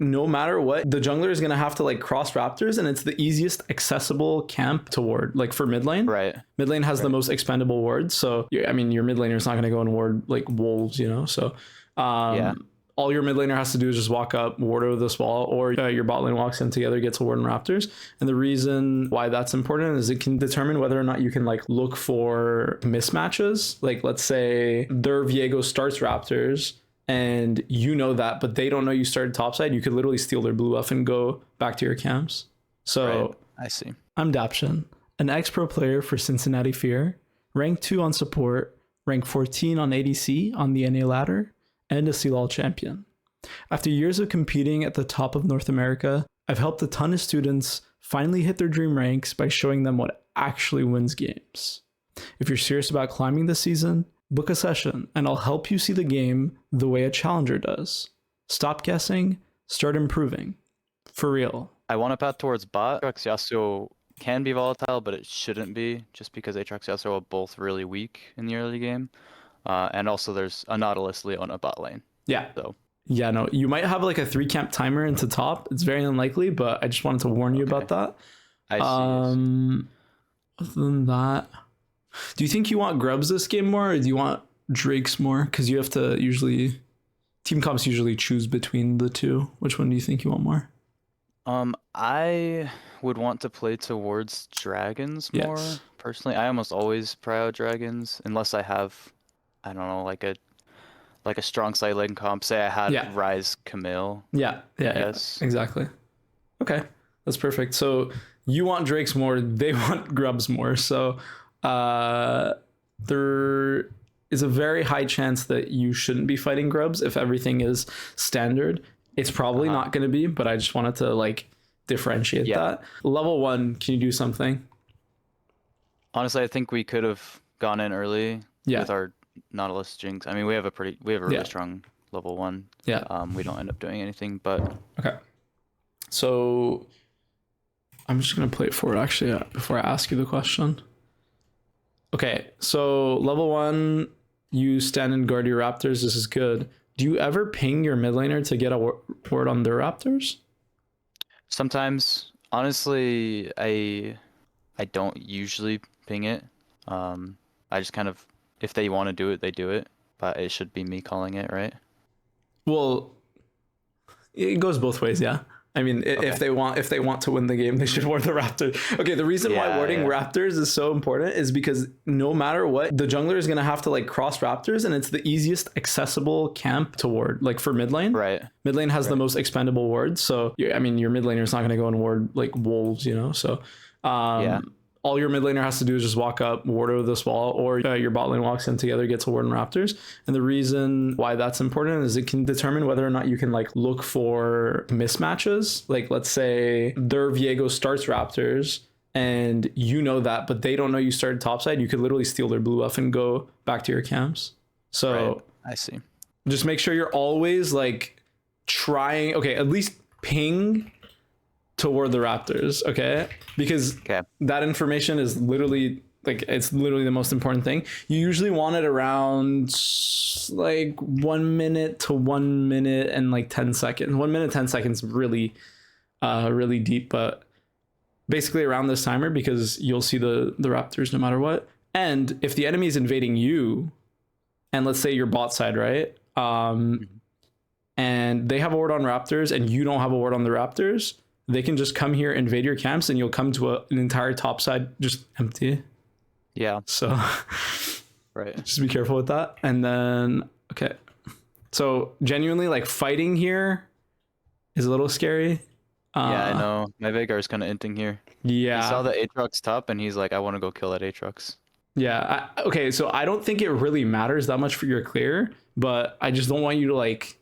no matter what, the jungler is going to have to like cross raptors, and it's the easiest accessible camp to ward. Like for mid lane, Right. mid lane has the most expendable wards. So I mean, your mid laner is not going to go and ward like wolves, you know. So Yeah. all your mid laner has to do is just walk up, ward over this wall, or your bot lane walks in together, gets a ward in raptors. And the reason why that's important is it can determine whether or not you can like look for mismatches. Like let's say their Viego starts raptors, and you know that, but they don't know you started topside. You could literally steal their blue buff and go back to your camps. So Right. I see. I'm Daption, an ex-pro player for Cincinnati Fear, rank 2 on support, rank 14 on ADC on the NA ladder, and a CLOL champion. After years of competing at the top of North America, I've helped a ton of students finally hit their dream ranks by showing them what actually wins games. If you're serious about climbing this season, book a session and I'll help you see the game the way a challenger does. Stop guessing, start improving. For real. I want to path towards bot. Aatrox Yasuo can be volatile, but it shouldn't be, just because Aatrox Yasuo are both really weak in the early game. And also there's a Nautilus Leona bot lane. Yeah. So Yeah, no, you might have like a 3 camp timer into top. It's very unlikely, but I just wanted to warn you about that. I see. Other than that, do you think you want Grubs this game more, or do you want Drakes more? Because you have to usually, team comps usually choose between the two. Which one do you think you want more? I would want to play towards dragons more, Yes. personally. I almost always prio dragons, unless I have, I don't know, like a strong side lane comp. Say I had Rise Camille. Yeah, Yes. exactly. Okay, that's perfect. So you want Drakes more, they want Grubs more. So there is a very high chance that you shouldn't be fighting Grubs if everything is standard. It's probably not going to be, but I just wanted to like differentiate that. Level 1, can you do something? Honestly, I think we could have gone in early with our Nautilus Jinx. I mean, we have a really strong level 1. Yeah. We don't end up doing anything, but okay. So I'm just gonna play it forward actually before I ask you the question. Okay, so level 1, you stand and guard your raptors. This is good. Do you ever ping your mid laner to get a ward on their raptors? sometimes, honestly, I don't usually ping it. I just kind of, if they want to do it, they do it. But it should be me calling it, right? Well, it goes both ways, yeah. I mean, if they want to win the game, they should ward the Raptors. Okay, the reason why warding Raptors is so important is because no matter what, the jungler is going to have to like cross Raptors, and it's the easiest accessible camp to ward. Like for mid lane, Right. Mid lane has the most expendable wards. So I mean, your mid laner is not going to go and ward like wolves, you know. So all your mid laner has to do is just walk up, ward over this wall, or your bot lane walks in together, gets a ward in raptors. And the reason why that's important is it can determine whether or not you can like look for mismatches. Like let's say their Viego starts raptors, and you know that, but they don't know you started topside. You could literally steal their blue buff and go back to your camps. So I see. Just make sure you're always like trying. Okay, at least ping toward the raptors, okay? Because that information is literally like, it's literally the most important thing. You usually want it around like 1 minute to 1 minute and like 10 seconds. 1 minute, 10 seconds, really deep, but basically around this timer, because you'll see the raptors no matter what. And if the enemy is invading you, and let's say your bot side, right? And they have a ward on raptors and you don't have a ward on the raptors, they can just come here, invade your camps, and you'll come to an entire top side just empty. Yeah. So just be careful with that. And then, okay. So genuinely, like fighting here is a little scary. Yeah, I know. My Veigar is kind of inting here. Yeah. He saw the Aatrox top and he's like, I want to go kill that Aatrox. Yeah. Okay. So I don't think it really matters that much for your clear, but I just don't want you to like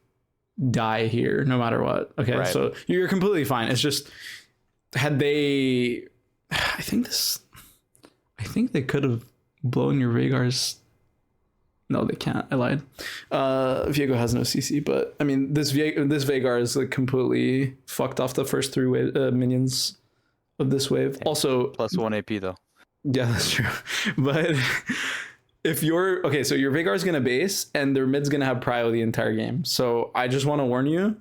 die here no matter what. Okay. So you're completely fine. It's just, had they, I think they could have blown your Veigar's. No, they can't. I lied. Viego has no CC, but I mean, this Veigar is like completely fucked off the first 3 minions of this wave. Also, plus 1 AP though. Yeah, that's true. But if you're okay, so your Veigar is gonna base and their mid's gonna have prio the entire game. So I just want to warn you,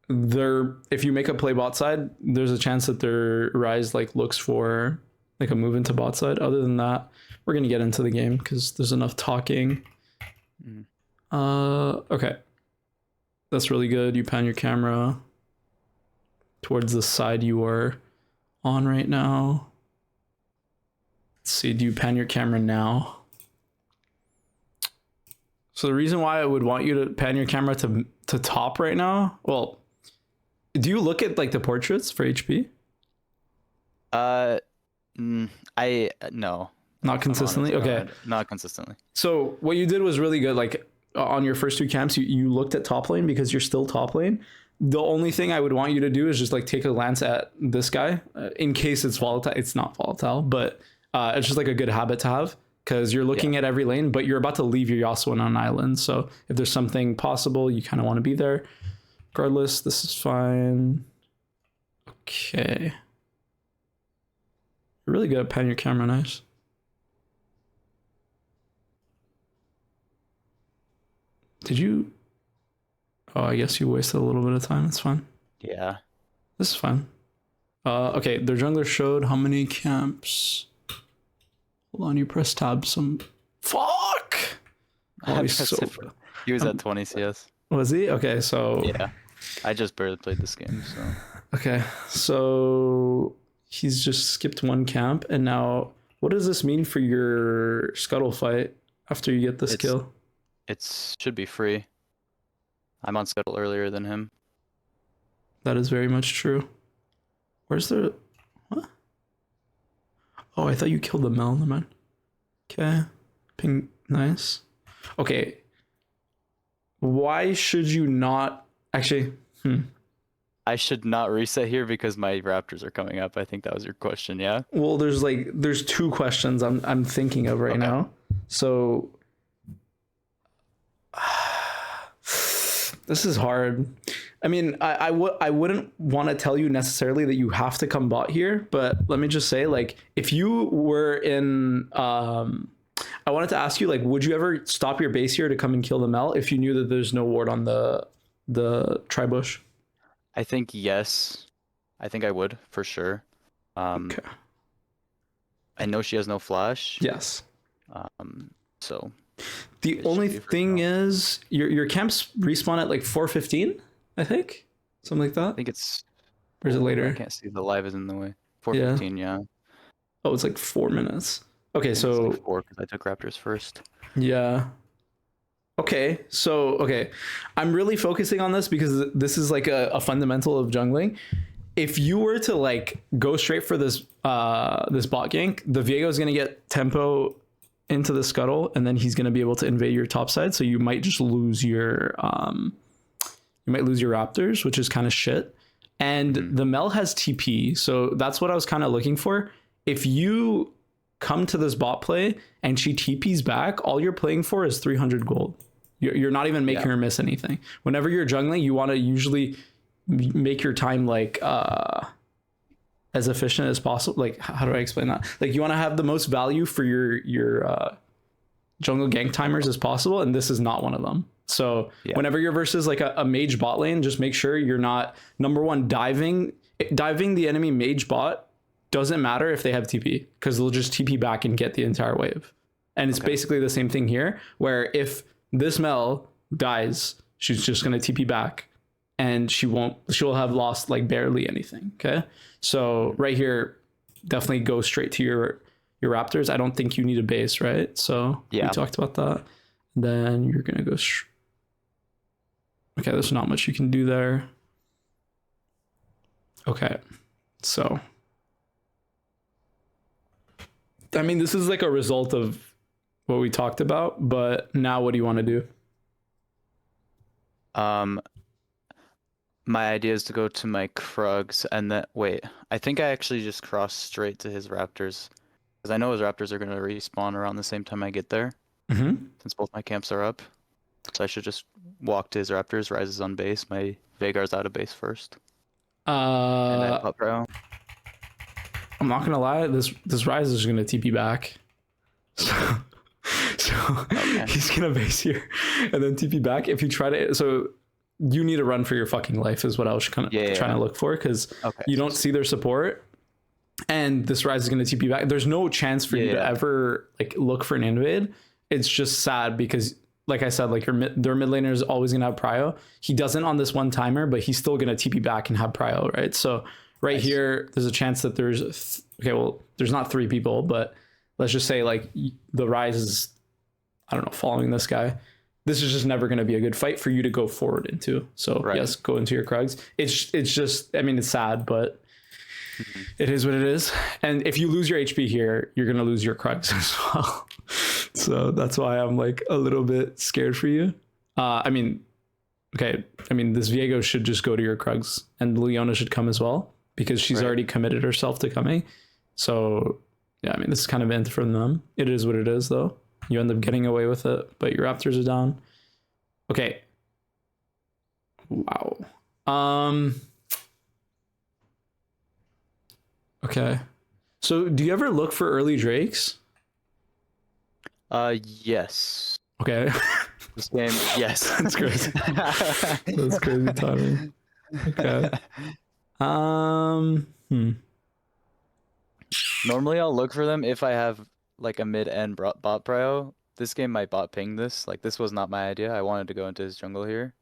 if you make a play bot side, there's a chance that their Rise like looks for like a move into bot side. Other than that, we're gonna get into the game because there's enough talking. Okay, that's really good. You pan your camera towards the side you are on right now. Let's see, do you pan your camera now? So the reason why I would want you to pan your camera to top right now, well, do you look at like the portraits for HP? No. Not consistently? Okay. Not consistently. So what you did was really good. Like on your first 2 camps, you looked at top lane because you're still top lane. The only thing I would want you to do is just like take a glance at this guy in case it's volatile. It's not volatile, but it's just like a good habit to have because you're looking at every lane, but you're about to leave your Yasuo on an island. So if there's something possible, you kind of want to be there. Regardless, this is fine. Okay. You're really good at panning your camera, nice. Did you? Oh, I guess you wasted a little bit of time. That's fine. Yeah. This is fine. Okay, their jungler showed how many camps. Hold on, you press tab some. Fuck! Oh, he was at 20 CS. Was he? Okay, so. Yeah. I just barely played this game, so. Okay, so he's just skipped 1 camp, and now what does this mean for your scuttle fight after you get this kill? It should be free. I'm on scuttle earlier than him. That is very much true. Where's the... What? Oh, I thought you killed the Mel, man. Okay. Ping, nice. Okay. Why should you not... Actually, I should not reset here because my Raptors are coming up. I think that was your question, yeah? Well, there's 2 questions I'm thinking of right now. So... This is hard. I mean, I wouldn't want to tell you necessarily that you have to come bot here, but let me just say, like, if you were in, I wanted to ask you, like, would you ever stop your base here to come and kill the Mel if you knew that there's no ward on the tri-bush? I think yes. I think I would, for sure. Okay. I know she has no flash. Yes. So... The only thing is your camps respawn at like 4:15, I think. Something like that. I think it's... Or is it later? I can't see. The live is in the way. 4:15, yeah. Oh, it's like 4 minutes. Okay, so... It's like 4 because I took Raptors first. Yeah. Okay, so, okay. I'm really focusing on this because this is like a fundamental of jungling. If you were to like go straight for this this bot gank, the Viego is going to get tempo into the scuttle, and then he's going to be able to invade your top side. So you might just lose your Raptors, which is kind of shit. And the Mel has TP, so that's what I was kind of looking for. If you come to this bot play and she TPs back, all you're playing for is 300 gold. You're not even making her miss anything. Whenever you're jungling, you want to usually make your time like as efficient as possible. Like, how do I explain that? Like, you want to have the most value for your jungle gank timers as possible, and this is not one of them. So whenever you're versus like a mage bot lane, just make sure you're not, number one, diving the enemy mage bot. Doesn't matter if they have TP, because they'll just TP back and get the entire wave. And it's basically the same thing here, where if this Mel dies, she's just going to TP back, and she'll have lost like barely anything. Okay. So right here, definitely go straight to your Raptors. I don't think you need a base, right? So we talked about that. Then you're going to go. Okay. There's not much you can do there. Okay. So, I mean, this is like a result of what we talked about, but now what do you want to do? My idea is to go to my Krugs and then wait. I think I actually just cross straight to his Raptors, because I know his Raptors are going to respawn around the same time I get there. Since both my camps are up, so I should just walk to his Raptors. Rises on base. My Veigar's out of base first. And then up pro. I'm not gonna lie. This Rise is gonna TP back. So he's gonna base here and then TP back. If you try to, so you need to run for your fucking life is what I was kind of trying to look for, because you don't see their support, and this Rise is going to TP back. There's no chance for you to ever like look for an invade. It's just sad because, like I said, like their mid laner is always going to have prio. He doesn't on this one timer, but he's still going to TP back and have prio, right? So here, there's a chance that there's there's not 3 people, but let's just say like the Rise is, I don't know, following this guy. This is just never going to be a good fight for you to go forward into. So yes, go into your Krugs. It's just, I mean, it's sad, but it is what it is. And if you lose your HP here, you're going to lose your Krugs as well. So that's why I'm like a little bit scared for you. I mean, this Viego should just go to your Krugs, and Leona should come as well, because she's already committed herself to coming. So yeah, I mean, this is kind of end from them. It is what it is though. You end up getting away with it, but your Raptors are down. Okay. Wow. Okay. So do you ever look for early Drakes? Yes. Okay. This game, yes. That's crazy. That's crazy timing. Okay. Normally I'll look for them if I have like a mid-end bot prio. This game my bot pinged this. Like, this was not my idea. I wanted to go into his jungle here.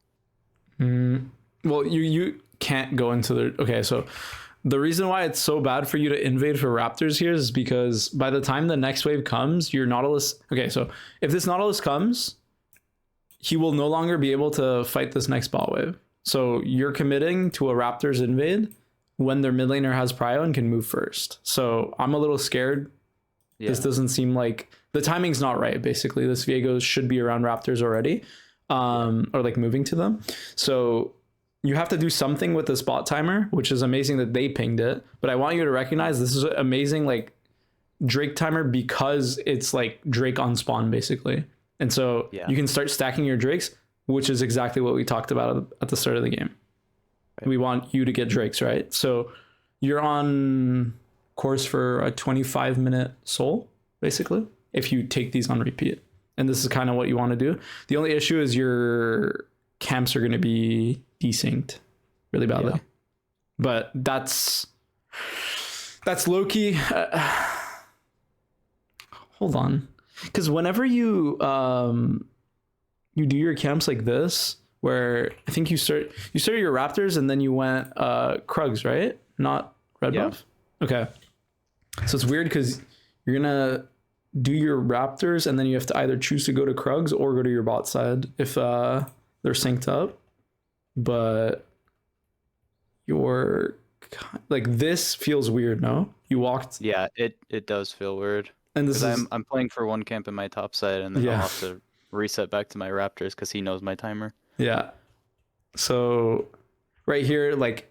Well, you can't go into the... Okay, so the reason why it's so bad for you to invade for Raptors here is because by the time the next wave comes, your Nautilus... Okay, so if this Nautilus comes, he will no longer be able to fight this next bot wave. So you're committing to a Raptors invade when their mid laner has prio and can move first. So I'm a little scared. This doesn't seem like... The timing's not right, basically. This Viego should be around Raptors already, or like moving to them. So you have to do something with the spot timer, which is amazing that they pinged it. But I want you to recognize this is amazing, like Drake timer, because it's like Drake on spawn, basically. And so you can start stacking your Drakes, which is exactly what we talked about at the start of the game. Right. We want you to get Drakes, right? So you're on course for a 25-minute soul, basically, if you take these on repeat. And this is kind of what you want to do. The only issue is your camps are going to be desynced really badly. Yeah. But that's low-key. Hold on. Because whenever you do your camps like this, where I think you started your Raptors and then you went Krugs, right? Not red buff? Okay. So it's weird because you're going to do your Raptors and then you have to either choose to go to Krugs or go to your bot side if they're synced up. But your... Like, this feels weird, no? You walked... Yeah, it does feel weird. And this is... I'm playing for one camp in my top side, and then I'll have to reset back to my Raptors because he knows my timer. Yeah. So right here, like,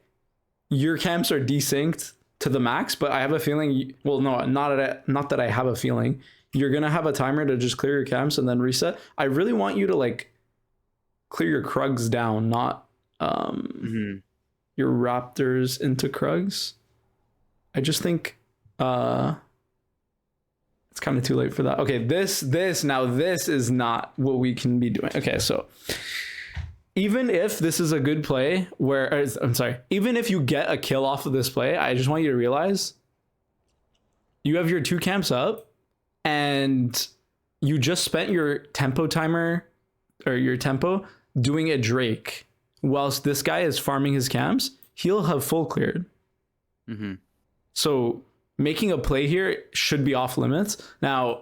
your camps are desynced to the max, but I have a feeling... Well, no, not that I have a feeling. You're going to have a timer to just clear your camps and then reset. I really want you to, like, clear your Krugs down, not your Raptors into Krugs. I just think... it's kind of too late for that. Okay, this is not what we can be doing. Okay, so even if this is a good play even if you get a kill off of this play, I just want you to realize you have your 2 camps up and you just spent your tempo timer or your tempo doing a Drake whilst this guy is farming his camps. He'll have full cleared. So making a play here should be off limits. Now,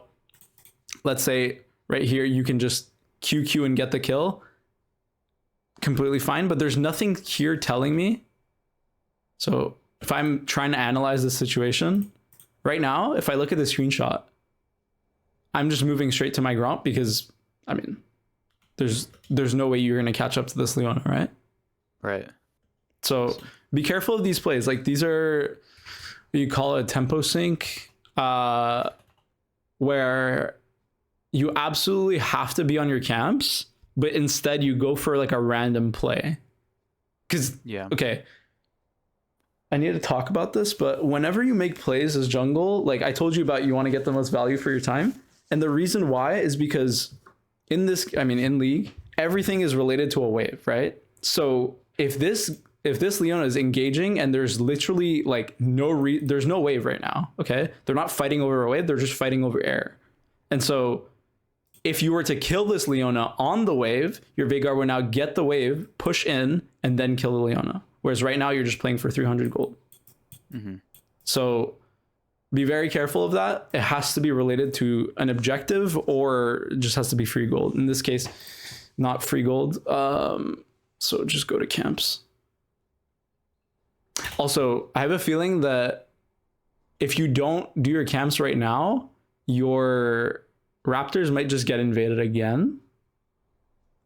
let's say right here, you can just QQ and get the kill. Completely fine, but there's nothing here telling me. So if I'm trying to analyze this situation right now, if I look at the screenshot, I'm just moving straight to my Gromp because, I mean, there's no way you're going to catch up to this Leona, right? Right. So be careful of these plays. Like, these are... You call it a tempo sync, where you absolutely have to be on your camps, but instead you go for like a random play. Because, okay, I need to talk about this, but whenever you make plays as jungle, like I told you about, you want to get the most value for your time. And the reason why is because in League, everything is related to a wave, right? So if this Leona is engaging and there's literally like there's no wave right now, okay? They're not fighting over a wave, they're just fighting over air. And so if you were to kill this Leona on the wave, your Veigar would now get the wave, push in, and then kill the Leona. Whereas right now you're just playing for 300 gold. Mm-hmm. So be very careful of that. It has to be related to an objective or it just has to be free gold. In this case, not free gold. So just go to camps. Also, I have a feeling that if you don't do your camps right now, your Raptors might just get invaded again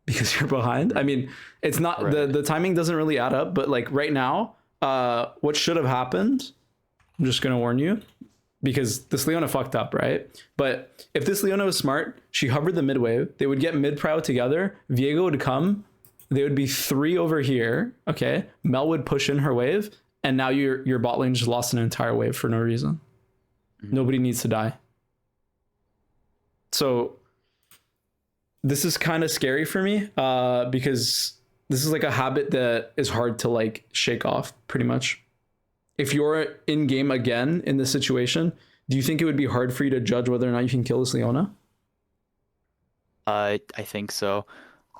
because you're behind. I mean, it's not right. The timing doesn't really add up, but like right now, what should have happened, I'm just going to warn you, because this Leona fucked up, right? But if this Leona was smart, she hovered the mid wave, they would get mid prio together, Viego would come, they would be 3 over here, okay? Mel would push in her wave, and now your bot lane just lost an entire wave for no reason. Mm-hmm. Nobody needs to die. So this is kind of scary for me because this is like a habit that is hard to like shake off pretty much. If you're in game again in this situation, do you think it would be hard for you to judge whether or not you can kill this Leona? I think so.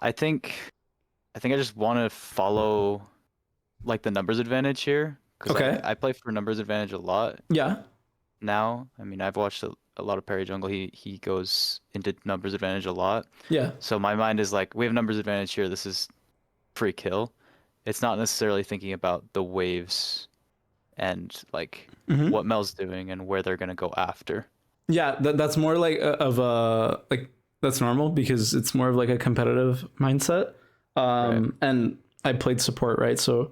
I think I just want to follow like the numbers advantage here. Okay. I play for numbers advantage a lot. Yeah. Now, I mean, I've watched a lot of Parry Jungle. He goes into numbers advantage a lot. Yeah. So my mind is like, we have numbers advantage here. This is free kill. It's not necessarily thinking about the waves and like what Mel's doing and where they're gonna go after. Yeah, that's more like like that's normal because it's more of like a competitive mindset. Right. And I played support, right? So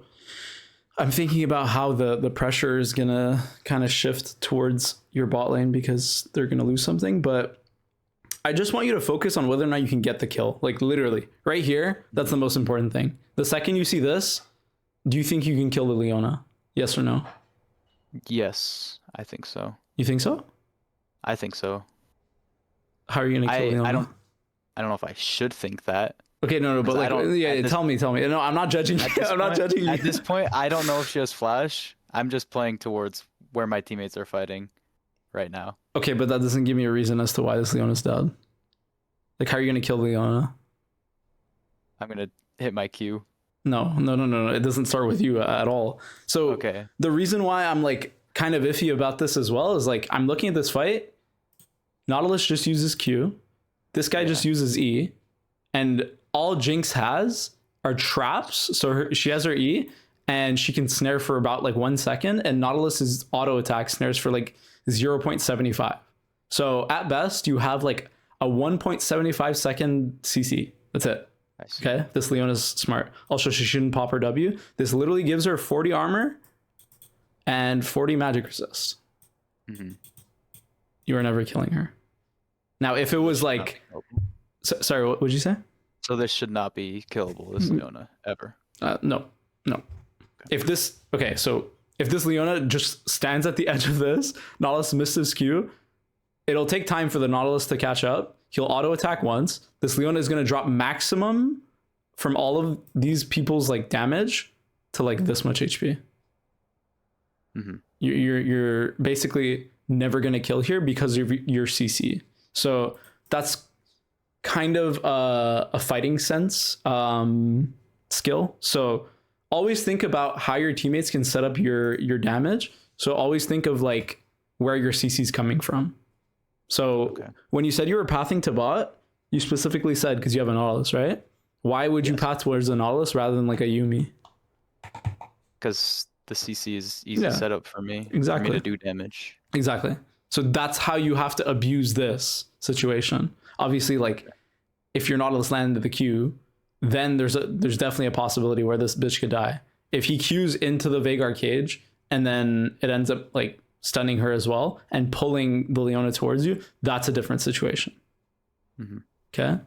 I'm thinking about how the pressure is gonna kind of shift towards your bot lane because they're gonna lose something. But I just want you to focus on whether or not you can get the kill. Like literally, right here, that's the most important thing. The second you see this, do you think you can kill the Leona? Yes or no? Yes, I think so. You think so? I think so. How are you gonna kill Leona? I don't know if I should think that. Okay, no, but like, yeah, tell me. No, I'm not judging you. I'm not judging you. At this point, I don't know if she has flash. I'm just playing towards where my teammates are fighting right now. Okay, but that doesn't give me a reason as to why this Leona's dead. Like, how are you gonna kill Leona? I'm gonna hit my Q. No. It doesn't start with you at all. So okay. The reason why I'm like kind of iffy about this as well is like I'm looking at this fight. Nautilus just uses Q. This guy just uses E, and all Jinx has are traps. So she has her E, and she can snare for about like 1 second, and Nautilus's auto attack snares for like 0.75. So at best, you have like a 1.75 second CC. That's it. Okay, this Leona's smart. Also, she shouldn't pop her W. This literally gives her 40 armor and 40 magic resist. Mm-hmm. You are never killing her. Now, if it was like... sorry, what would you say? So this should not be killable, this Leona, ever? No. Okay. If this Leona just stands at the edge of this, Nautilus misses Q, it'll take time for the Nautilus to catch up. He'll auto attack once. This Leona is going to drop maximum from all of these people's like damage to like this much HP. Mm-hmm. You're basically never going to kill here because of your CC. So that's kind of a fighting sense skill. So always think about how your teammates can set up your damage. So always think of like where your CC is coming from. So when you said you were pathing to bot, you specifically said because you have a Nautilus, right? Why would you path towards the Nautilus rather than like a Yuumi? Because the CC is easy setup for me. Exactly. For me to do damage. Exactly. So that's how you have to abuse this situation. Obviously, like if your Nautilus landed the Q, then there's definitely a possibility where this bitch could die. If he Qs into the Veigar cage and then it ends up like stunning her as well and pulling the Leona towards you, that's a different situation. Mm-hmm. Okay.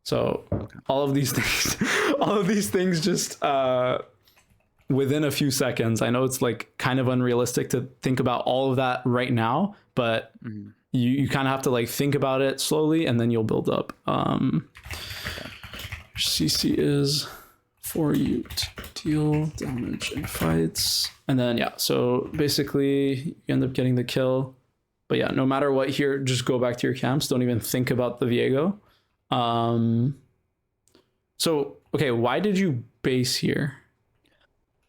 So all of these things just within a few seconds. I know it's like kind of unrealistic to think about all of that right now, but you kind of have to like think about it slowly and then you'll build up. CC is for you to deal damage in fights. And then, yeah, so basically you end up getting the kill. But yeah, no matter what here, just go back to your camps. Don't even think about the Viego. So, okay, why did you base here?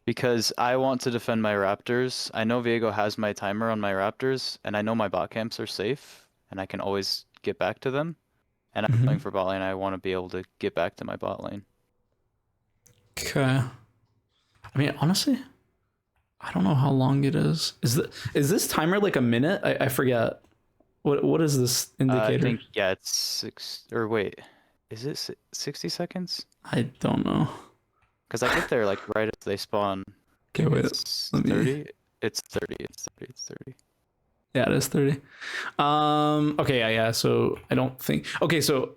Because I want to defend my raptors. I know Viego has my timer on my raptors, and I know my bot camps are safe, and I can always get back to them. And I'm playing for bot lane. I want to be able to get back to my bot lane. Okay. I mean, honestly, I don't know how long it is. Is this timer like a minute? I forget. What is this indicator? I think, yeah, it's 6, or wait, is it 60 seconds? I don't know. Because I get there like right as they spawn. Okay, wait. It's 30. It's 30. It's 30. It's 30. Yeah, it is 30. Okay, yeah. So I don't think. Okay, so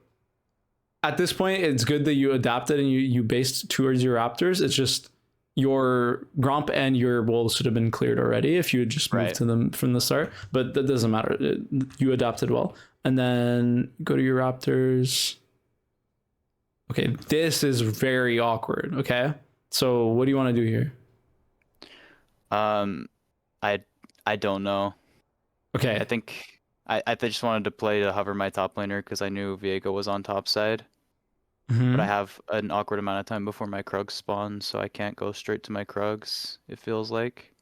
at this point, it's good that you adapted and you based towards your raptors. It's just your Gromp and your wolves should have been cleared already if you had just moved to them from the start. But that doesn't matter. You adapted well. And then go to your raptors. Okay, this is very awkward. Okay, so what do you want to do here? I don't know. Okay, I think I just wanted to play to hover my top laner because I knew Viego was on top side. But I have an awkward amount of time before my Krugs spawn, so I can't go straight to my Krugs, it feels like.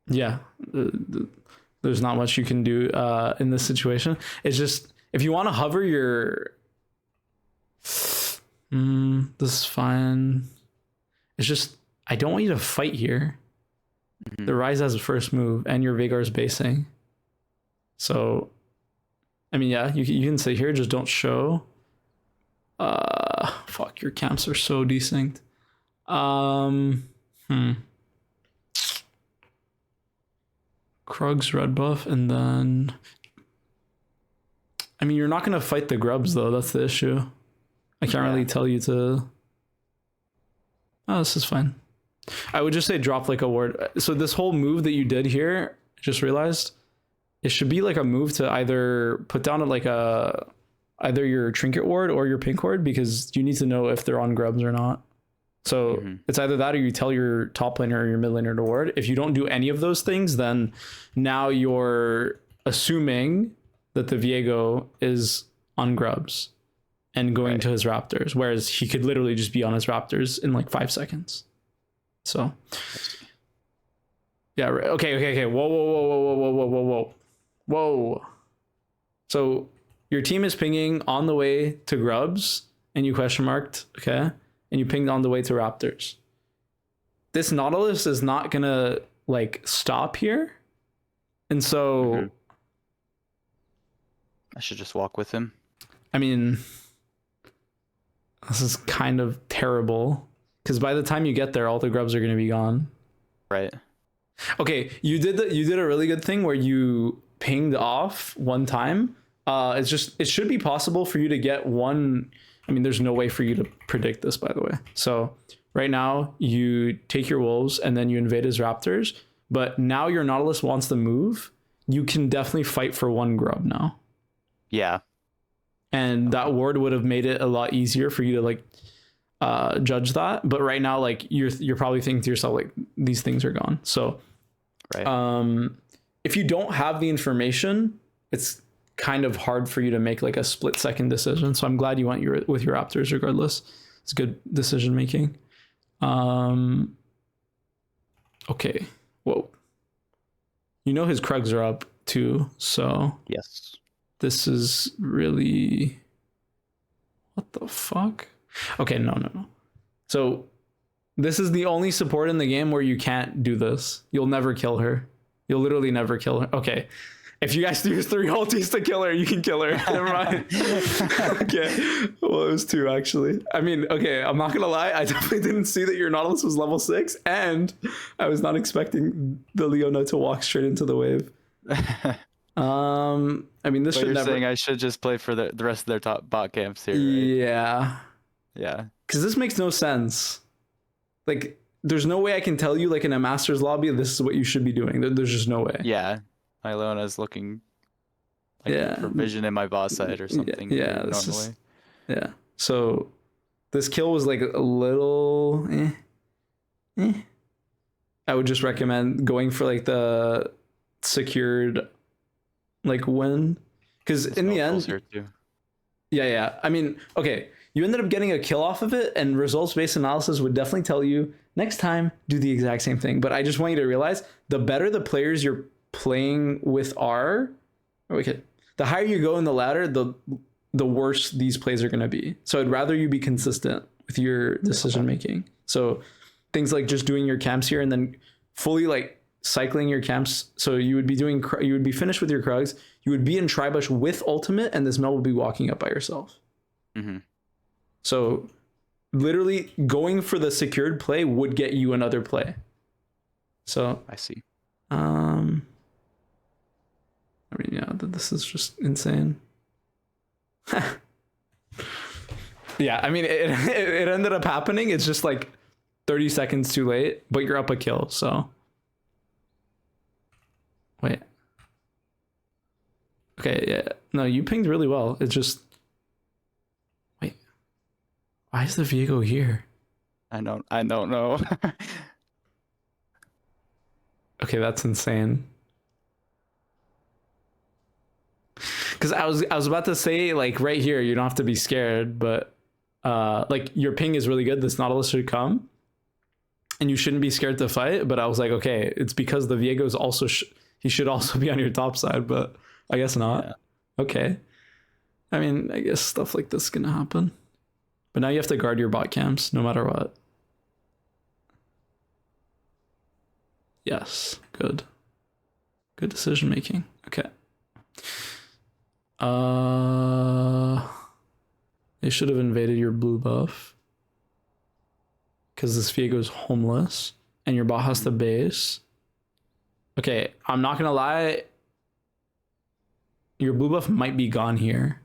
Yeah, there's not much you can do in this situation. It's just, if you want to hover your... this is fine. It's just, I don't want you to fight here. The Ryze has a first move, and your Veigar's basing. So, I mean, yeah, you can sit here, just don't show. Fuck, your camps are so desynced. Krug's red buff, and then... I mean, you're not going to fight the grubs, though. That's the issue. I can't really tell you to... Oh, this is fine. I would just say drop like a ward. So this whole move that you did here, I just realized, it should be like a move to either put down like either your trinket ward or your pink ward, because you need to know if they're on grubs or not. So it's either that or you tell your top laner or your mid laner to ward. If you don't do any of those things, then now you're assuming that the Viego is on grubs and going to his raptors, whereas he could literally just be on his raptors in like 5 seconds. So yeah, okay. Whoa. So your team is pinging on the way to grubs, and you question marked, okay? And you pinged on the way to raptors. This Nautilus is not gonna like stop here. And so I should just walk with him. I mean, this is kind of terrible, because by the time you get there, all the grubs are going to be gone. Right. Okay, you did a really good thing where you pinged off one time. It should be possible for you to get one. I mean, there's no way for you to predict this, by the way. So right now you take your wolves and then you invade his raptors, but now your Nautilus wants to move. You can definitely fight for one grub now. Yeah. And that ward would have made it a lot easier for you to like judge that. But right now, like you're probably thinking to yourself, like, these things are gone. So if you don't have the information, it's kind of hard for you to make like a split second decision. So I'm glad you went with your raptors regardless. It's good decision making. Okay. Whoa. You know his Krugs are up too, so yes. This is really... What the fuck? Okay, no. So this is the only support in the game where you can't do this. You'll never kill her. You'll literally never kill her. Okay. If you guys use 3 ultis to kill her, you can kill her. Never mind. Okay. Well, it was 2 actually. I mean, okay, I'm not going to lie. I definitely didn't see that your Nautilus was level 6, and I was not expecting the Leona to walk straight into the wave. I mean, this should you're never... saying I should just play for the rest of their top bot camps here, right? Yeah. Because this makes no sense. Like, there's no way I can tell you, like, in a master's lobby, this is what you should be doing. There's just no way. Yeah. My Leona's looking like for vision in my bot side or something. Yeah. So This kill was like a little I would just recommend going for like the secured like win, because in the end, yeah. I mean, okay, you ended up getting a kill off of it, and results-based analysis would definitely tell you next time do the exact same thing. But I just want you to realize the better the players you're playing with are, okay, the higher you go in the ladder, the worse these plays are going to be. So I'd rather you be consistent with your decision making. So things like just doing your camps here and then fully like cycling your camps. So you would be finished with your Krugs. You would be in Tribush with ultimate, and this Mel will be walking up by yourself. Mm-hmm. So literally going for the secured play would get you another play. So I see. I mean, yeah, this is just insane. Yeah, I mean, it ended up happening. It's just like 30 seconds too late, but you're up a kill, so. Wait. Okay, yeah. No, you pinged really well. It's just... Wait. Why is the Viego here? I don't know. Okay, that's insane. Because I was about to say, like, right here, you don't have to be scared, but like, your ping is really good. This Nautilus should come. And you shouldn't be scared to fight, but I was like, okay, it's because the Viego's also... he should also be on your top side, but I guess not. Yeah. Okay. I mean, I guess stuff like this is going to happen. But now you have to guard your bot camps no matter what. Yes. Good. Good decision making. Okay. They should have invaded your blue buff. Because this Viego's homeless. And your bot has to base. Okay, I'm not gonna lie. Your blue buff might be gone here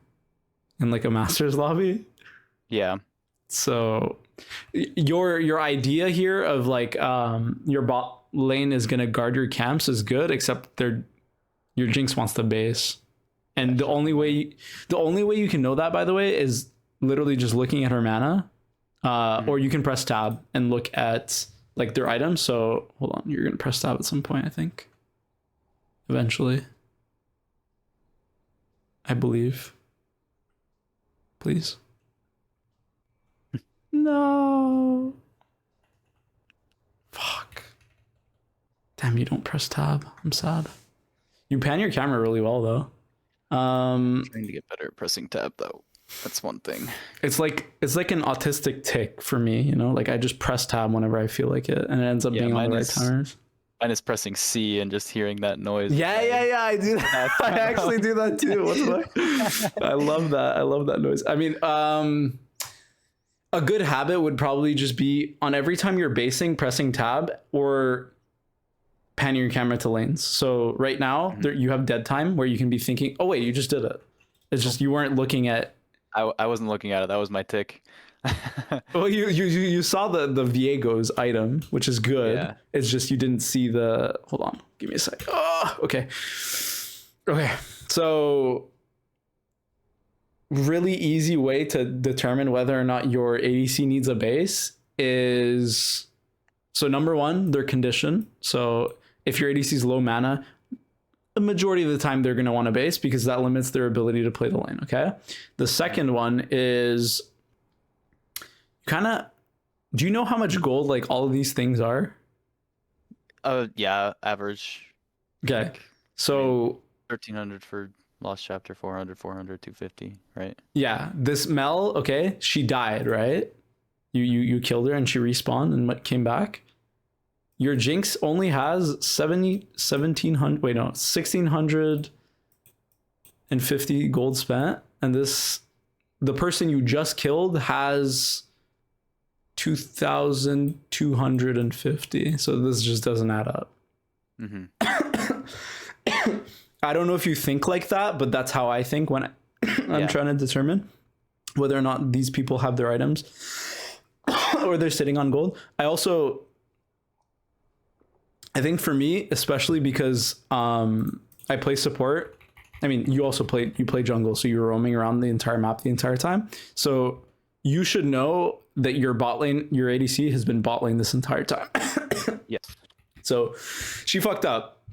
in like a master's lobby. Yeah. So your idea here of like your bot lane is gonna guard your camps is good, except your Jinx wants to base. And the only way you can know that, by the way, is literally just looking at her mana. Or you can press tab and look at like their items. So hold on, you're gonna press tab at some point, I think. Eventually. I believe. Please. No. Fuck. Damn, you don't press tab. I'm sad. You pan your camera really well though. I'm trying to get better at pressing tab though. That's one thing. It's like an autistic tick for me, you know? Like I just press tab whenever I feel like it, and it ends up being on the right timers. Mine is pressing C and just hearing that noise. Yeah, I do that. I actually do that too. What the fuck? I love that. I love that noise. I mean, a good habit would probably just be on every time you're basing, pressing tab or panning your camera to lanes. So right now you have dead time where you can be thinking, oh wait, you just did it. It's just you weren't looking at. I wasn't looking at it. That was my tick. Well, you saw the Viego's item, which is good. Yeah. It's just you didn't see the. Hold on, give me a sec. Oh, okay. So really easy way to determine whether or not your ADC needs a base is, so number one, their condition. So if your ADC is low mana, the majority of the time they're going to want a base because that limits their ability to play the lane. Okay. The second one is do you know how much gold like all of these things are? Yeah, average. Okay. Like, so 1300 for Lost Chapter, 400, 250, right? Yeah. This Mel, okay, she died, right? You killed her and she respawned and came back. Your Jinx only has 1650 gold spent, and the person you just killed has 2250. So this just doesn't add up. I don't know if you think like that, but that's how I think when I'm trying to determine whether or not these people have their items or they're sitting on gold. I think for me, especially because I play support. I mean, you play jungle, so you're roaming around the entire map the entire time. So you should know that your bot lane, your ADC has been bot lane this entire time. Yes. So she fucked up.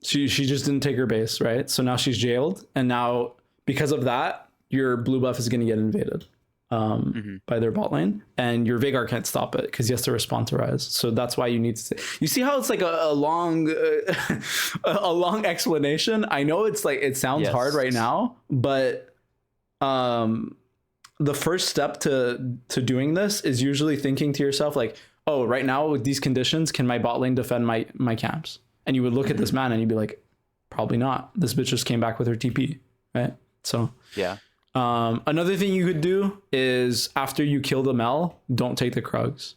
She just didn't take her base, right? So now she's jailed, and now because of that, your blue buff is going to get invaded by their bot lane, and your Veigar can't stop it because he has to respond to Rise. So that's why you need to. You see how it's like a long, a long explanation. I know it's like it sounds hard right now, but the first step to doing this is usually thinking to yourself like, oh, right now with these conditions, can my bot lane defend my camps? And you would look at this man and you'd be like, probably not. This bitch just came back with her TP, right? So yeah. Another thing you could do is after you kill the Mel, don't take the Krugs.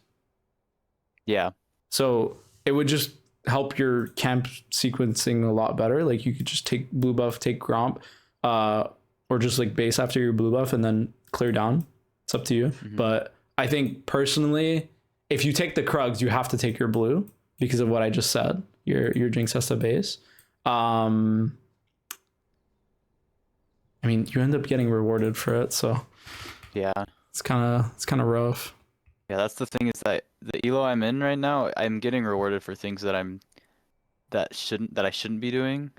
Yeah. So it would just help your camp sequencing a lot better. Like you could just take blue buff, take Gromp, or just like base after your blue buff and then clear down. It's up to you. But I think personally, if you take the Krugs, you have to take your blue because of what I just said. Your Jinx has to base. I mean, you end up getting rewarded for it, so yeah, it's kind of rough. Yeah, that's the thing is that the elo I'm in right now, I'm getting rewarded for things that I shouldn't be doing.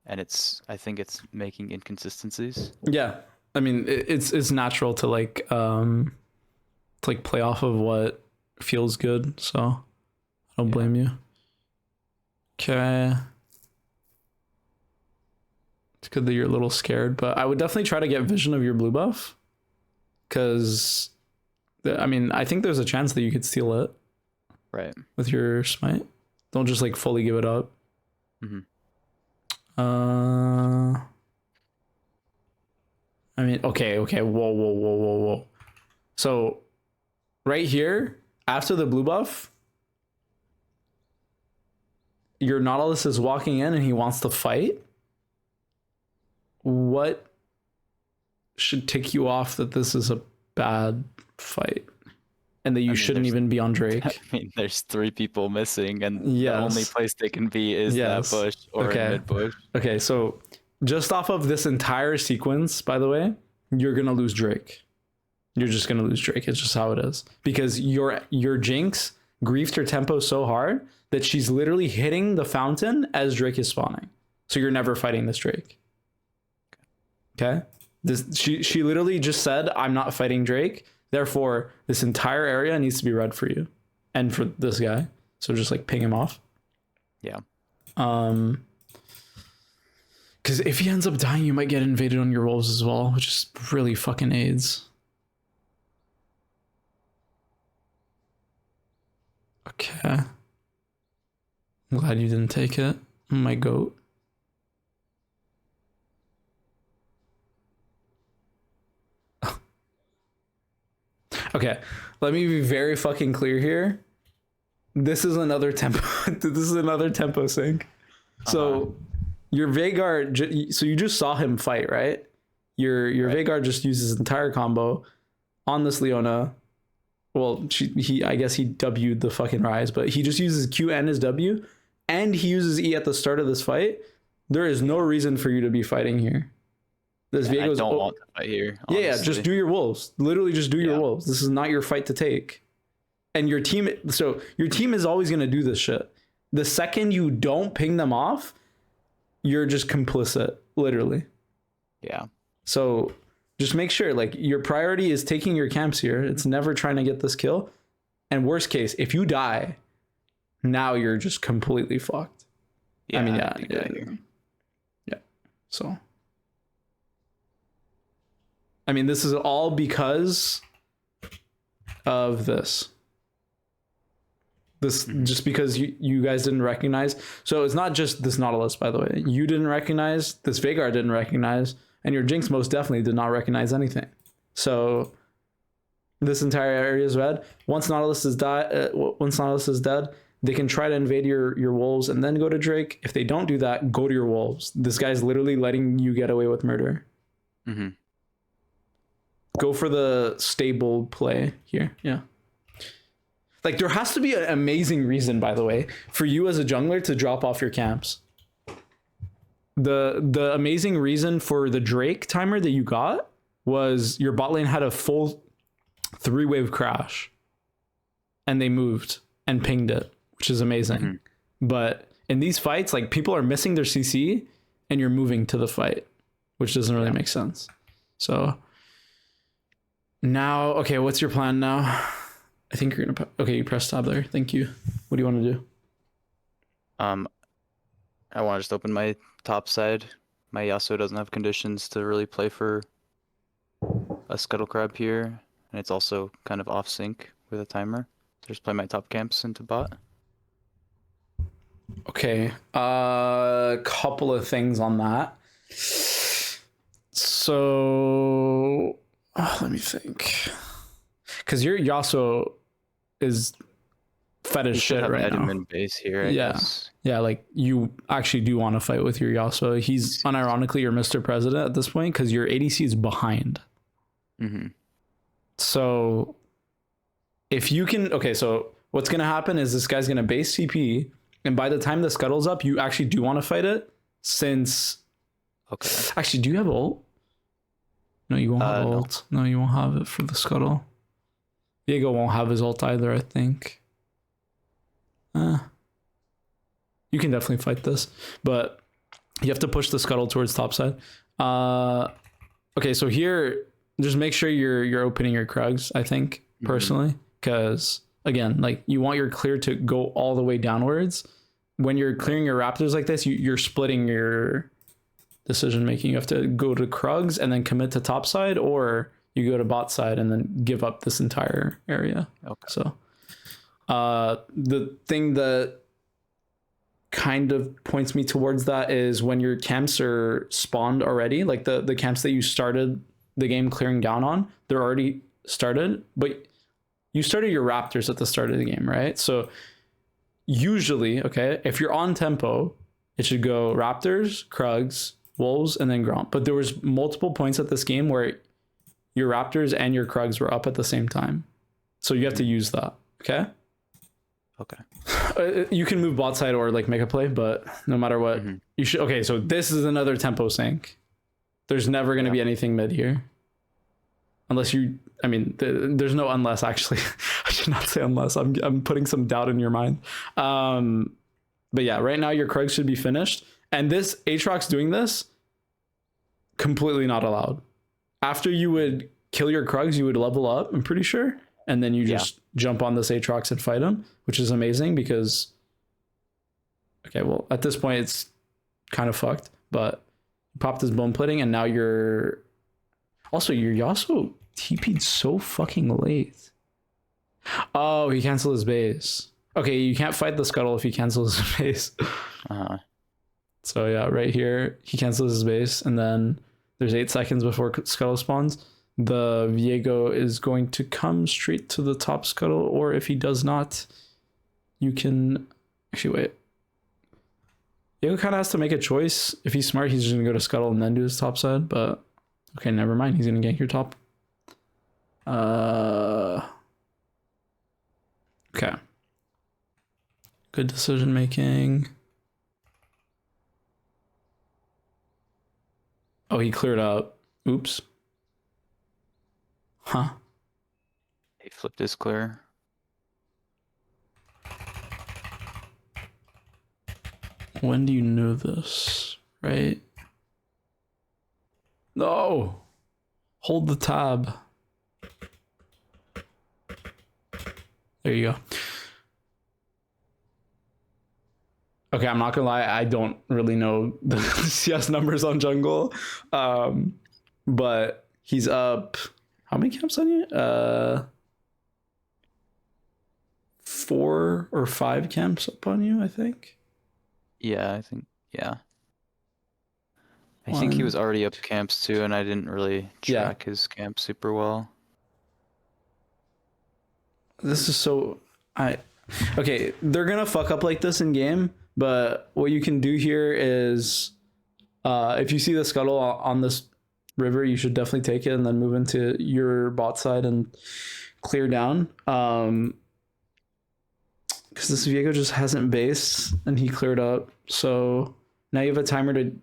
And I think it's making inconsistencies. Yeah, I mean, it's natural to like play off of what feels good, so I don't blame you. Okay. It's good that you're a little scared, but I would definitely try to get vision of your blue buff, because I mean, I think there's a chance that you could steal it right with your smite. Don't just like fully give it up. I mean, okay, whoa. So right here, after the blue buff, your Nautilus is walking in and he wants to fight. What should tick you off that this is a bad fight and that you shouldn't even be on Drake? I mean, there's 3 people missing, and the only place they can be is that bush or in mid bush. Okay, so just off of this entire sequence, by the way, you're gonna lose Drake. You're just gonna lose Drake. It's just how it is, because your Jinx griefed her tempo so hard that she's literally hitting the fountain as Drake is spawning. So you're never fighting this Drake. Okay? She literally just said, I'm not fighting Drake. Therefore, this entire area needs to be red for you and for this guy. So just like ping him off. Yeah. Because if he ends up dying, you might get invaded on your wolves as well, which is really fucking AIDS. Okay. I'm glad you didn't take it. My goat. Okay, let me be very fucking clear here. This is another tempo. This is another tempo sync. So your Veigar, so you just saw him fight, right? Your Veigar just uses his entire combo on this Leona. Well, I guess he W'd the fucking Rise, but he just uses Q and his W, and he uses E at the start of this fight. There is no reason for you to be fighting here. This I don't want to fight here. Honestly. Yeah, just do your wolves. Literally just do your wolves. This is not your fight to take. And your team is always going to do this shit. The second you don't ping them off, you're just complicit, literally. Yeah. So just make sure, like, your priority is taking your camps here. It's never trying to get this kill. And worst case, if you die, now you're just completely fucked. Yeah, I mean, yeah. So, I mean, this is all because of this. Just because you guys didn't recognize. So it's not just this Nautilus, by the way. You didn't recognize, this Veigar didn't recognize, and your Jinx most definitely did not recognize anything. So this entire area is red. Once Nautilus is dead, they can try to invade your wolves and then go to Drake. If they don't do that, go to your wolves. This guy's literally letting you get away with murder. Go for the stable play here. Yeah. Like, there has to be an amazing reason, by the way, for you as a jungler to drop off your camps. The amazing reason for the Drake timer that you got was your bot lane had a full 3-wave crash and they moved and pinged it, which is amazing. But in these fights, like, people are missing their CC and you're moving to the fight, which doesn't really make sense. So now, okay, what's your plan now? I think you're gonna, okay, you press tab there. Thank you. What do you want to do? I want to just open my top side. My Yasuo doesn't have conditions to really play for a Scuttle Crab here, and it's also kind of off sync with a timer. Just play my top camps into bot. Okay, a couple of things on that. So let me think, because your Yasuo is fed as shit right now. In base here, I guess. Yeah, like, you actually do want to fight with your Yasuo. He's unironically your Mr. President at this point because your ADC is behind. So if you can, okay, so what's gonna happen is this guy's gonna base CP, and by the time the scuttle's up, you actually do want to fight it, since actually, do you have ult? No, you won't have ult. No, you won't have it for the scuttle. Diego won't have his ult either, I think. You can definitely fight this, but you have to push the scuttle towards topside. Okay, so here, just make sure you're opening your Krugs, I think, personally, because again, like, you want your clear to go all the way downwards. When you're clearing your Raptors like this, you're splitting your decision making. You have to go to Krugs and then commit to topside, or you go to bot side and then give up this entire area. So the thing that kind of points me towards that is when your camps are spawned already, like the camps that you started the game clearing down on, they're already started, but you started your Raptors at the start of the game, right? So usually, okay, if you're on tempo, it should go Raptors, Krugs, Wolves, and then Gromp. But there was multiple points at this game where your Raptors and your Krugs were up at the same time. So you have to use that, okay? You can move bot side or like make a play, but no matter what, you should. Okay, so this is another tempo sync. There's never going to be anything mid here, unless you. I mean, there's no unless. Actually, I should not say unless. I'm putting some doubt in your mind. But yeah, right now your Krugs should be finished, and this Aatrox doing this completely not allowed. After you would kill your Krugs, you would level up. I'm pretty sure. And then you just jump on this Aatrox and fight him, which is amazing because, okay, well, at this point, it's kind of fucked, but you popped his bone plating, and now you're... Also, your Yasuo TP'd so fucking late. Oh, he canceled his base. Okay, you can't fight the scuttle if he cancels his base. So yeah, right here, he cancels his base, and then there's 8 seconds before scuttle spawns. The Viego is going to come straight to the top scuttle, or if he does not, you can actually wait. Viego kind of has to make a choice. If he's smart, he's just gonna go to scuttle and then do his top side, but okay, never mind. He's gonna gank your top. Okay. Good decision making. Oh, he cleared up. Oops. Huh? He flipped his clear. When do you know this, right? No! Hold the tab. There you go. Okay, I'm not gonna lie, I don't really know the CS numbers on jungle. But he's up... How many camps on you? 4 or 5 camps up on you, I think. Yeah, I think, yeah. I think he was already up camps too, and I didn't really track his camp super well. This is so... Okay, they're gonna fuck up like this in game, but what you can do here is... if you see the scuttle on this river, you should definitely take it and then move into your bot side and clear down. Because this Viego just hasn't based and he cleared up. So now you have a timer to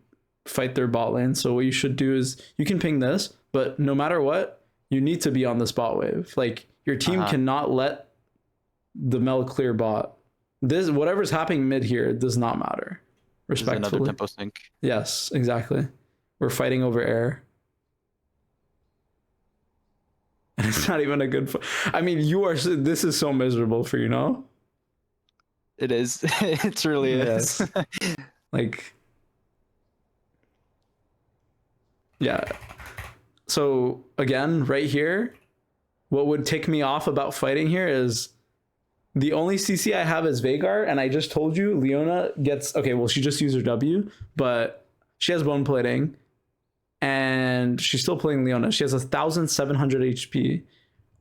fight their bot lane. So what you should do is you can ping this, But no matter what, you need to be on this bot wave. Like your team cannot let the Mel clear bot. This whatever's happening mid here does not matter. Respectfully. Another tempo sync. Yes, exactly. We're fighting over air. And it's not even a good I mean, this is so miserable for you, no? It is. It really is. Like, yeah. So again, right here, what would tick me off about fighting here is the only CC I have is Veigar, and I just told you Leona gets, okay, well, she just used her W, but she has bone plating, and she's still playing Leona. She has 1,700 HP.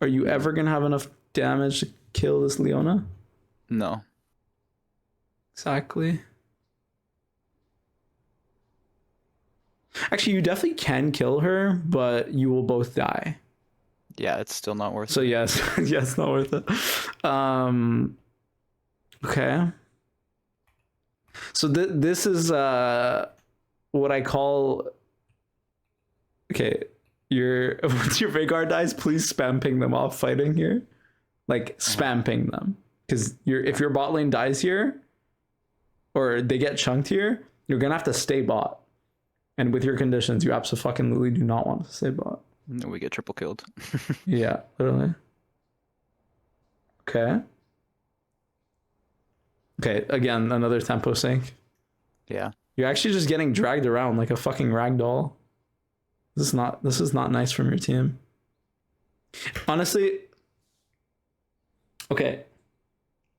Are you ever going to have enough damage to kill this Leona? No. Exactly. Actually, you definitely can kill her, but you will both die. Yeah, it's still not worth it. So yes, yes, not worth it. Okay. So this is what I call. Okay, once your Veigar dies, please spam ping them off fighting here, like spam ping them, because if your bot lane dies here, or they get chunked here, you're gonna have to stay bot, and with your conditions, you absolutely do not want to stay bot. We get triple killed. Yeah, literally. Okay. Okay, again, another tempo sync. Yeah. You're actually just getting dragged around like a fucking rag doll. This is not nice from your team. Honestly, okay.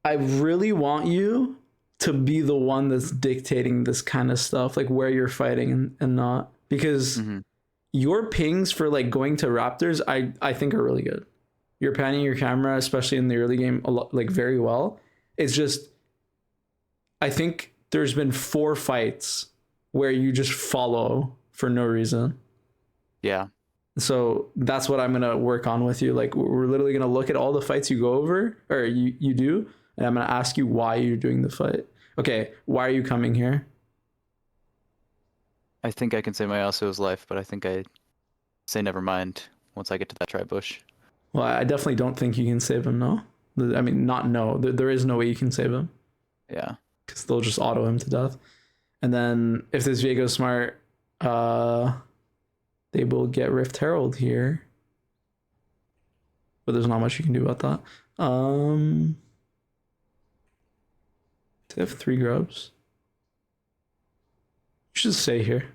I really want you to be the one that's dictating this kind of stuff, like where you're fighting and not, because your pings for like going to Raptors, I think are really good. You're panning your camera, especially in the early game, a lot, like very well. It's just, I think there's been 4 fights where you just follow for no reason. Yeah. So that's what I'm going to work on with you. Like we're literally going to look at all the fights you go over or you do. And I'm going to ask you why you're doing the fight. Okay. Why are you coming here? I think I can save my Yasuo's life, but I think I say never mind once I get to that tri bush. Well, I definitely don't think you can save him, no? I mean, not no. There is no way you can save him. Yeah. Because they'll just auto him to death. And then if this Viego's smart, they will get Rift Herald here. But there's not much you can do about that. They have 3 grubs. You should stay here.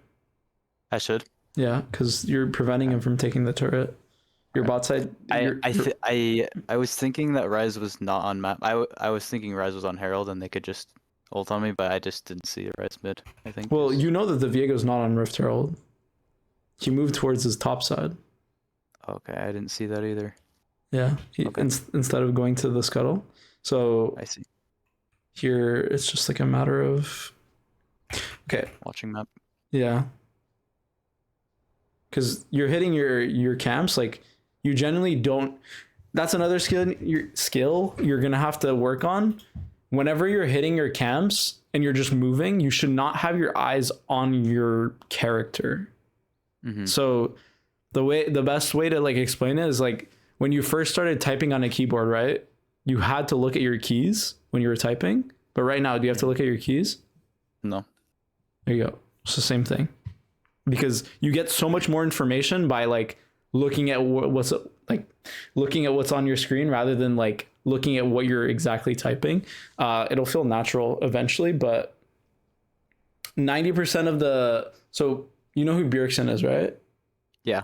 I should. Yeah, because you're preventing him from taking the turret. Your bot side. I was thinking that Ryze was not on map. I was thinking Ryze was on Herald and they could just ult on me, but I just didn't see Ryze mid. I think. Well, you know that the Viego's not on Rift Herald. He moved towards his top side. Okay, I didn't see that either. Yeah, instead of going to the scuttle. So I see. Here it's just like a matter of. Okay. Watching map. Yeah. Because you're hitting your camps, like you generally don't. That's another skill you're gonna have to work on. Whenever you're hitting your camps and you're just moving, you should not have your eyes on your character. So the best way to like explain it is like when you first started typing on a keyboard, right? You had to look at your keys when you were typing, but right now, do you have to look at your keys? No. There you go. It's the same thing. Because you get so much more information by like looking at what's on your screen rather than like looking at what you're exactly typing. It'll feel natural eventually, but 90% of so you know who Bjergsen is, right? Yeah.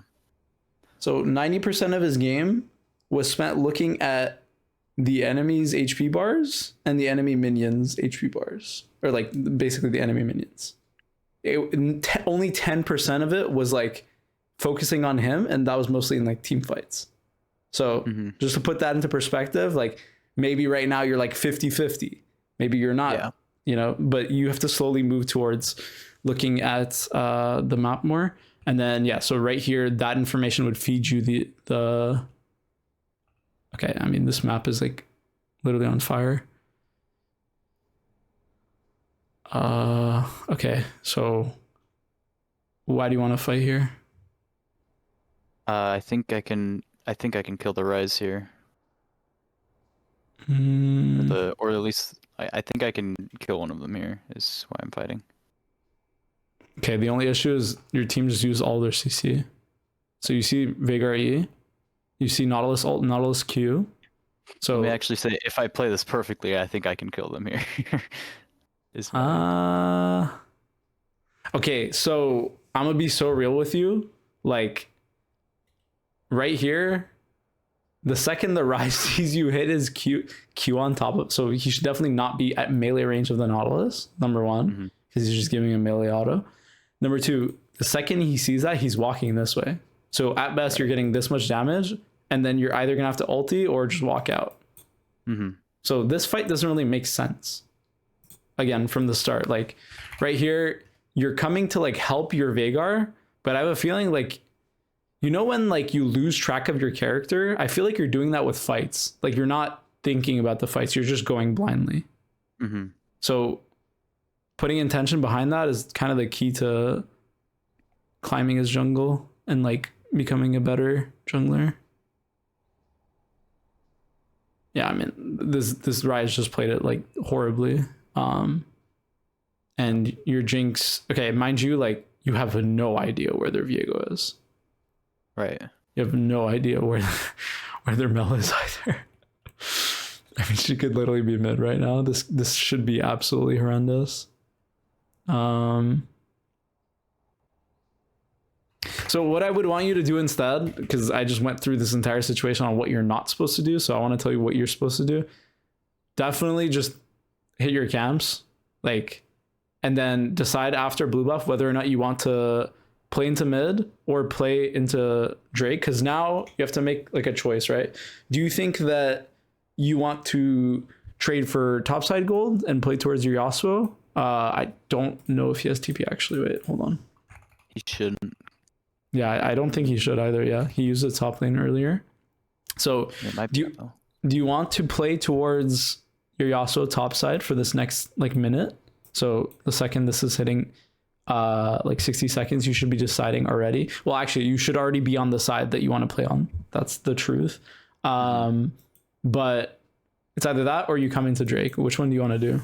So 90% of his game was spent looking at the enemy's HP bars and the enemy minions' HP bars, or like basically the enemy minions. Only 10% of it was like focusing on him, and that was mostly in like team fights. So just to put that into perspective, like maybe right now you're like 50-50. Maybe you're not, but you have to slowly move towards looking at the map more. And then, so right here, that information would feed you the okay, I mean, this map is like literally on fire. Okay, so why do you want to fight here? I think I can. I think I can kill the rise here, or at least I think I can kill one of them here. Is why I'm fighting. Okay, the only issue is your team just used all their CC. So you see Veigar E, you see Nautilus ult, Nautilus Q. So let me actually say, if I play this perfectly, I think I can kill them here. Okay, so I'm gonna be so real with you. Like right here, the second the Rise sees you hit his Q on top of, so he should definitely not be at melee range of the Nautilus. Number one, because he's just giving a melee auto. Number two, the second he sees that, he's walking this way. So at best, you're getting this much damage, and then you're either gonna have to ulti or just walk out. So this fight doesn't really make sense. Again, from the start, like right here, you're coming to like help your Veigar, but I have a feeling like, you know, when like you lose track of your character, I feel like you're doing that with fights. Like you're not thinking about the fights, you're just going blindly. So putting intention behind that is kind of the key to climbing his jungle and like becoming a better jungler. Yeah, I mean, this Rise just played it like horribly. And your Jinx, okay, mind you, like you have no idea where their Viego is. Right. You have no idea where their Mel is either. I mean, she could literally be mid right now. This should be absolutely horrendous. So what I would want you to do instead, because I just went through this entire situation on what you're not supposed to do, so I want to tell you what you're supposed to do. Definitely just hit your camps, like, and then decide after blue buff whether or not you want to play into mid or play into Drake, because now you have to make like a choice, right? Do you think that you want to trade for topside gold and play towards your Yasuo? I don't know if he has TP actually. Wait, hold on. He shouldn't. Yeah, I don't think he should either. Yeah, he used the top lane earlier. So do you want to play towards your Yasuo topside for this next like minute? So the second this is hitting like 60 seconds, you should be deciding already. Well, actually, you should already be on the side that you want to play on. That's the truth. But it's either that or you come into Drake. Which one do you want to do?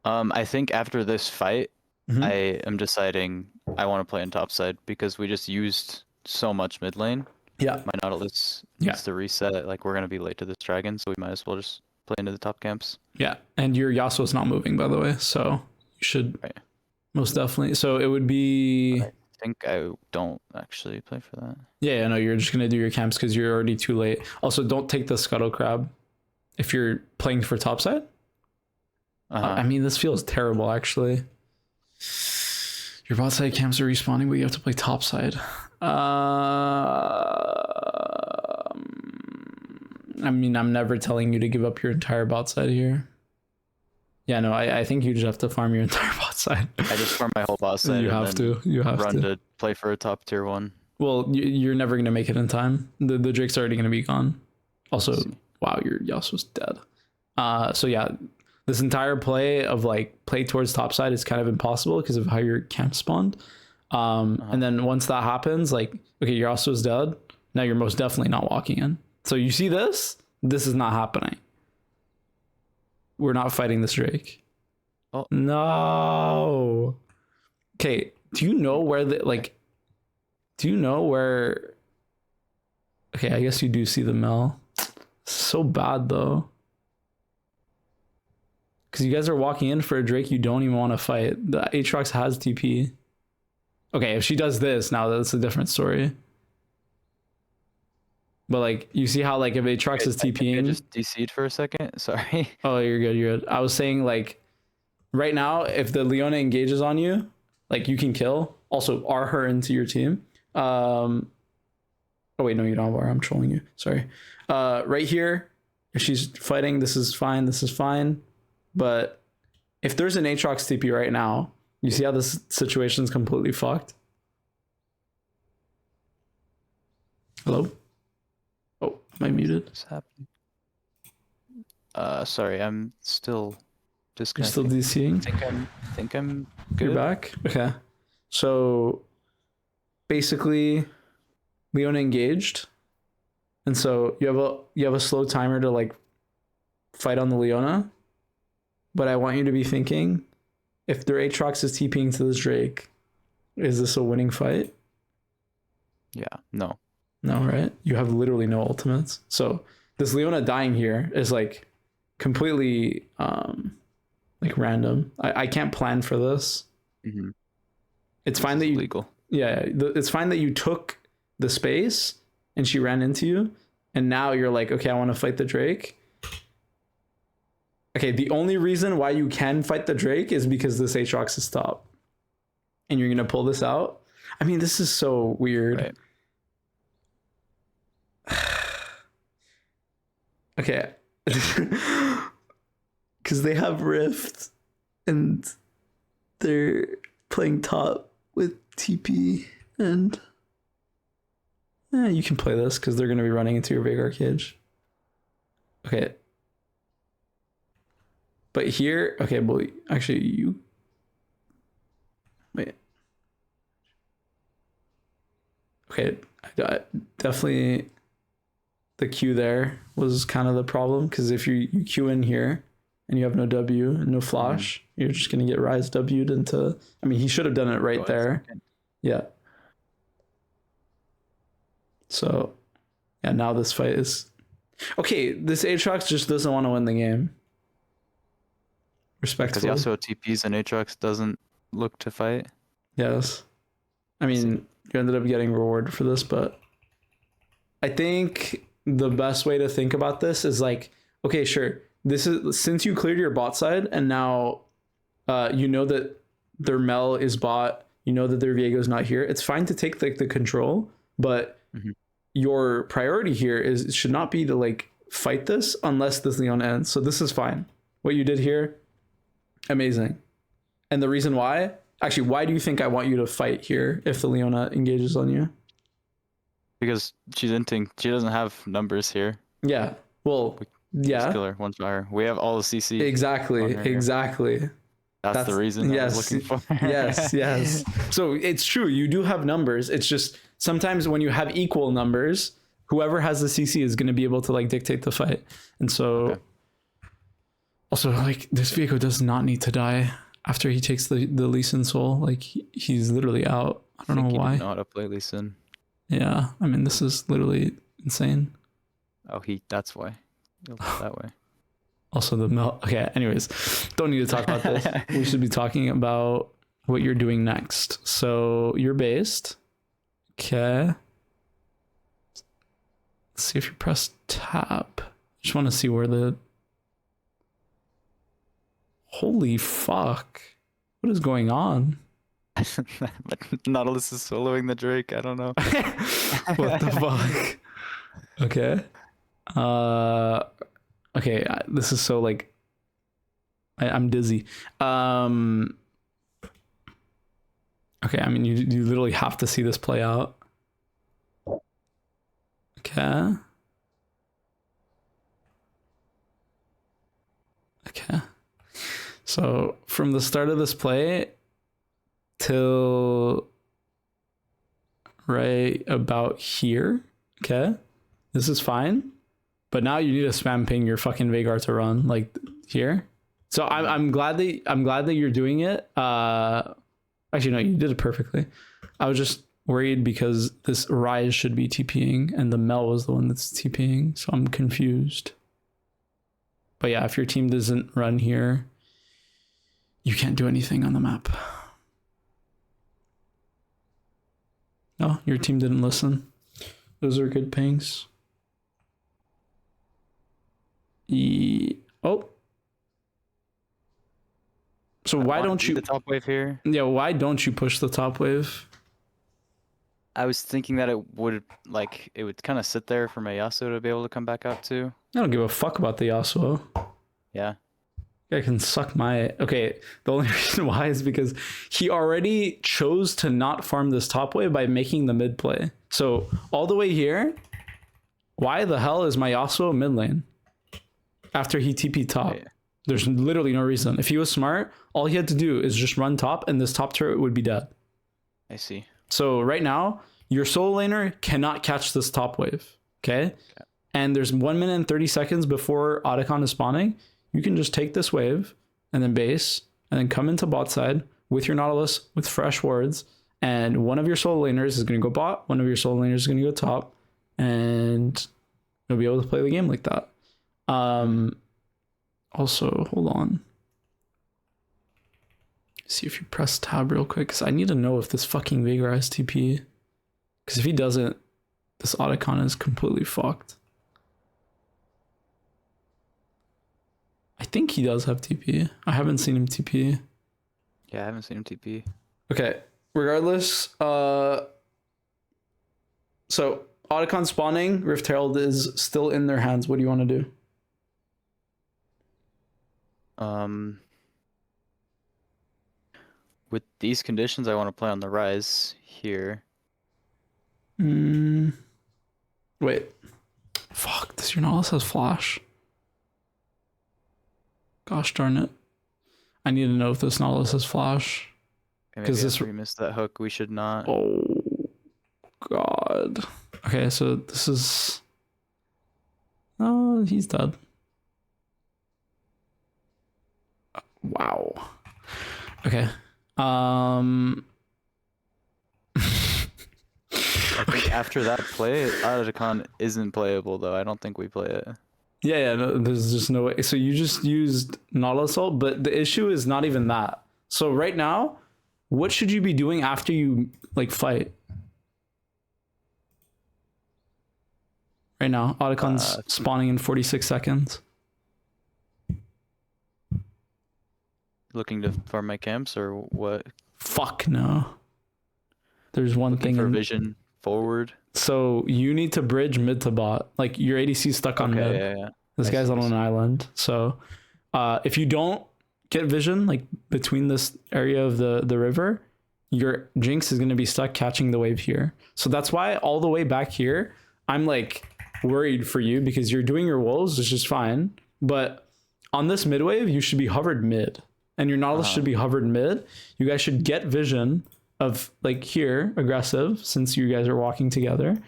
I think after this fight, I am deciding I want to play in topside because we just used so much mid lane. Yeah. My Nautilus needs to reset. Like we're gonna be late to this dragon, so we might as well just play into the top camps. Yeah, and your Yasuo's not moving, by the way, so you should most definitely. So it would be. I think I don't actually play for that. Yeah, no, you're just gonna do your camps because you're already too late. Also, don't take the scuttle crab if you're playing for topside. I mean, this feels terrible, actually. Your bot side camps are respawning, but you have to play topside. I mean, I'm never telling you to give up your entire bot side here. Yeah, no, I think you just have to farm your entire bot side. I just farm my whole bot side. You have to run to play for a top tier one. Well, you're never gonna make it in time. The Drake's already gonna be gone. Also, wow, your Yasuo's dead. So yeah, this entire play of like play towards topside is kind of impossible because of how your camp spawned. And then once that happens, like, okay, your Yasuo's dead. Now you're most definitely not walking in. So you see this? This is not happening. We're not fighting this Drake. Oh no. Okay, do you know where do you know where? Okay, I guess you do see the Mel. So bad though. Because you guys are walking in for a Drake you don't even want to fight. The Aatrox has TP. Okay, if she does this, now that's a different story. But like, you see how like if Aatrox is TPing... I just DC'd for a second, sorry. Oh, you're good. I was saying like, right now, if the Leona engages on you, like you can kill. Also, R her into your team. Oh wait, no, you don't have R, I'm trolling you. Sorry. Right here, if she's fighting, this is fine. But if there's an Aatrox TP right now, you see how this situation's completely fucked? Hello? Oh, am I muted? What's happening? Sorry, I'm still disconnected. You're still DCing? I think I'm good. You're back? Okay. So basically, Leona engaged, and so you have a slow timer to like fight on the Leona. But I want you to be thinking, if their Aatrox is TPing to this Drake, is this a winning fight? Yeah, no. No, right? You have literally no ultimates. So this Leona dying here is like completely like random. I can't plan for this. Mm-hmm. It's fine that you legal. Yeah, it's fine that you took the space and she ran into you, and now you're like, okay, I want to fight the Drake. Okay, the only reason why you can fight the Drake is because this Aatrox is top. And you're going to pull this out? I mean, this is so weird. Right. Okay. Because they have Rift and they're playing top with TP, and you can play this because they're going to be running into your Veigar cage. Okay. But here, okay, well, actually, you... Wait. Okay, definitely the Q there was kind of the problem, because if you Q in here and you have no W and no flash, you're just going to get Rise W'd into... I mean, he should have done it right there. Yeah. So, yeah, now this fight is... Okay, this Aatrox just doesn't want to win the game. Respectfully. Because he also TPs and Aatrox doesn't look to fight. Yes. I mean, you ended up getting rewarded for this, but I think the best way to think about this is like, okay, sure. This is, since you cleared your bot side and now you know that their Mel is bot, you know that their Viego's not here. It's fine to take like the control, but your priority here is should not be to like fight this unless this Leon ends. So this is fine. What you did here, amazing. And the reason why, actually, why do you think I want you to fight here if the Leona engages on you? Because she's inting. She doesn't have numbers here. Yeah. Well, yeah. Kill her, one fire. We have all the CC. Exactly. Exactly. That's the reason I was looking for. Yes. So it's true. You do have numbers. It's just sometimes when you have equal numbers, whoever has the CC is going to be able to like dictate the fight. And so also like this Viego does not need to die after he takes the Lee Sin soul. Like he's literally out. I don't know why. He know how to play Lee Sin. Yeah. I mean, this is literally insane. Oh, that's why. He'll play that way. Also the Mel. Okay, anyways, don't need to talk about this. We should be talking about what you're doing next. So you're based. Okay. Let's see if you press tab. Just want to see where the... Holy fuck. What is going on? Nautilus is soloing the Drake. I don't know. What the fuck? Okay. Okay, this is so like I'm dizzy. Okay, I mean you literally have to see this play out. Okay. So from the start of this play till right about here, okay, this is fine. But now you need to spam ping your fucking Veigar to run like here. So I'm glad that you're doing it. Actually no, you did it perfectly. I was just worried because this Rise should be TPing and the Mel was the one that's TPing, so I'm confused. But yeah, if your team doesn't run here, you can't do anything on the map. No, your team didn't listen. Those are good pings. Oh. So why don't you... the top wave here? Yeah, why don't you push the top wave? I was thinking that it would kind of sit there for my Yasuo to be able to come back out to. I don't give a fuck about the Yasuo. Yeah. I can suck my... Okay, the only reason why is because he already chose to not farm this top wave by making the mid play. So all the way here, why the hell is my Yasuo mid lane? After he TP top. Yeah. There's literally no reason. If he was smart, all he had to do is just run top and this top turret would be dead. I see. So right now, your solo laner cannot catch this top wave. Okay. And there's 1 minute and 30 seconds before Otacon is spawning. You can just take this wave and then base and then come into bot side with your Nautilus with fresh wards. And one of your solo laners is going to go bot. One of your solo laners is going to go top. And you'll be able to play the game like that. Also, hold on. See if you press tab real quick, because I need to know if this fucking Veigar has TP. Because if he doesn't, this Otacon is completely fucked. I think he does have TP. I haven't seen him TP. Yeah, I haven't seen him TP. Okay, regardless, so Otacon spawning, Rift Herald is still in their hands. What do you want to do? With these conditions, I want to play on the rise here. Wait. Fuck, does your Nautilus has flash? Gosh darn it. I need to know if this Nautilus has flash. Because this we missed that hook, we should not. Oh god. Okay, so this is... Oh, he's dead. Wow. Okay. I think after that play, Otacon isn't playable though. I don't think we play it. Yeah, no, there's just no way. So you just used Nautilus ult, but the issue is not even that. So right now, what should you be doing after you like fight? Right now, Otacon's spawning in 46 seconds. Looking to farm my camps or what? Fuck no. There's one thing for vision forward. So you need to bridge mid to bot. Like your ADC stuck on mid. Yeah. This guy's on an island. So if you don't get vision like between this area of the river, your Jinx is going to be stuck catching the wave here. So that's why all the way back here, I'm like worried for you because you're doing your wolves, which is fine. But on this mid wave, you should be hovered mid. And your Nautilus should be hovered mid. You guys should get vision of like here, aggressive, since you guys are walking together.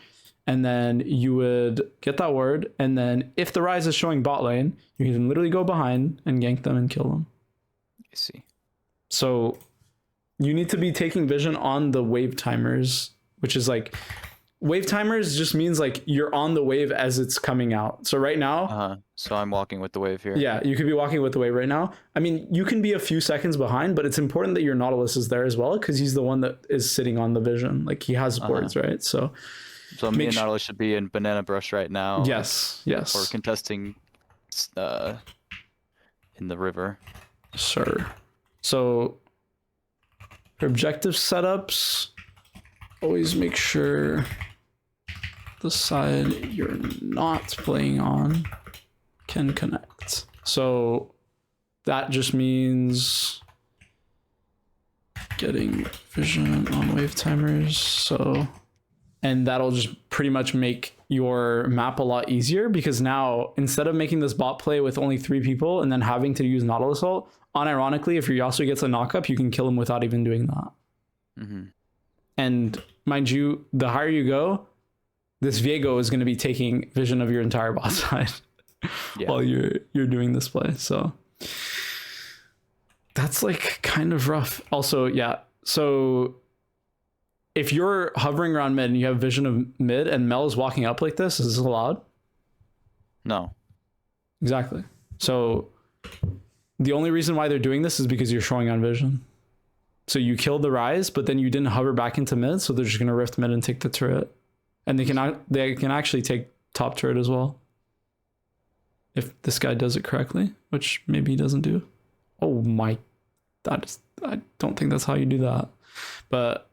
And then you would get that ward. And then if the rise is showing bot lane, you can literally go behind and gank them and kill them. I see. So you need to be taking vision on the wave timers, which is like wave timers just means like you're on the wave as it's coming out. So right now, so I'm walking with the wave here. Yeah, you could be walking with the wave right now. I mean, you can be a few seconds behind, but it's important that your Nautilus is there as well because he's the one that is sitting on the vision. Like he has boards, right? So me and Nautilus should be in Banana Brush right now. Yes. Or contesting in the river. Sure. So for objective setups, always make sure the side you're not playing on can connect. So that just means getting vision on wave timers. So, and that'll just pretty much make your map a lot easier because now instead of making this bot play with only 3 people and then having to use Nautilus ult, unironically, if your Yasuo gets a knockup, you can kill him without even doing that. And mind you, the higher you go, this Viego is going to be taking vision of your entire bot side while you're doing this play. So that's like kind of rough. Also, yeah. So if you're hovering around mid and you have vision of mid and Mel is walking up like this, is this allowed? No. Exactly. So the only reason why they're doing this is because you're showing on vision. So you killed the rise, but then you didn't hover back into mid, so they're just going to rift mid and take the turret. And they can actually take top turret as well. If this guy does it correctly, which maybe he doesn't do. Oh my, I don't think that's how you do that. But